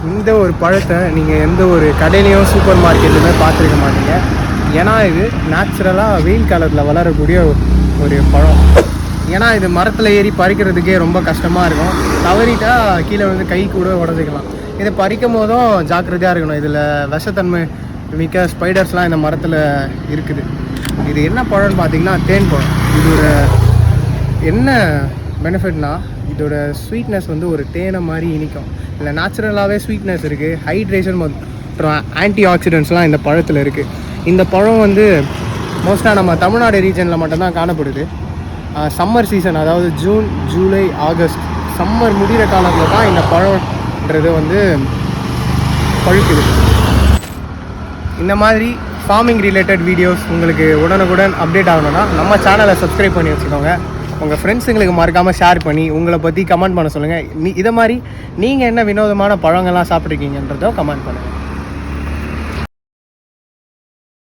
இந்த ஒரு பழத்தை நீங்கள் எந்த ஒரு கடையிலையும் சூப்பர் மார்க்கெட்லையுமே பார்த்துருக்க மாட்டீங்க. ஏன்னா இது நேச்சுரலாக வெயில் காலத்தில் வளரக்கூடிய ஒரு பழம். ஏன்னா இது மரத்தில் ஏறி பறிக்கிறதுக்கே ரொம்ப கஷ்டமாக இருக்கும். தவறிட்டா கீழே வந்து கை கூட உடஞ்சிக்கலாம். இதை பறிக்கும் போதும் ஜாக்கிரதையாக இருக்கணும். இதில் விஷத்தன்மை மிக்க ஸ்பைடர்ஸ்லாம் இந்த மரத்தில் இருக்குது. இது என்ன பழம்னு பார்த்தீங்கன்னா தேன் பழம். இதோட என்ன பெனிஃபிட்னா இதோட ஸ்வீட்னஸ் வந்து ஒரு தேனை மாதிரி இனிக்கும். இல்லை நேச்சுரலாகவே ஸ்வீட்னஸ் இருக்குது. ஹைட்ரேஷன் மற்றும் ஆன்டி ஆக்சிடென்ட்ஸ்லாம் இந்த பழத்தில் இருக்குது. இந்த பழம் வந்து மோஸ்ட்டாக நம்ம தமிழ்நாடு ரீஜனில் மட்டும்தான் காணப்படுது. சம்மர் சீசன், அதாவது ஜூன், ஜூலை, ஆகஸ்ட் சம்மர் முடிகிற காலத்தில் தான் இந்த பழம்ன்றது வந்து பழுக்குது. இந்த மாதிரி ஃபார்மிங் ரிலேட்டட் வீடியோஸ் உங்களுக்கு உடனுக்குடன் அப்டேட் ஆகணும்னா நம்ம சேனலை சப்ஸ்கிரைப் பண்ணி வச்சுக்கோங்க. உங்கள் ஃப்ரெண்ட்ஸுங்களுக்கு மறக்காமல் ஷேர் பண்ணி உங்களை பற்றி கமெண்ட் பண்ண சொல்லுங்கள். இதை மாதிரி நீங்கள் என்ன வினோதமான பழங்கள்லாம் சாப்பிட்ருக்கீங்கன்றதோ கமெண்ட் பண்ணுங்கள்.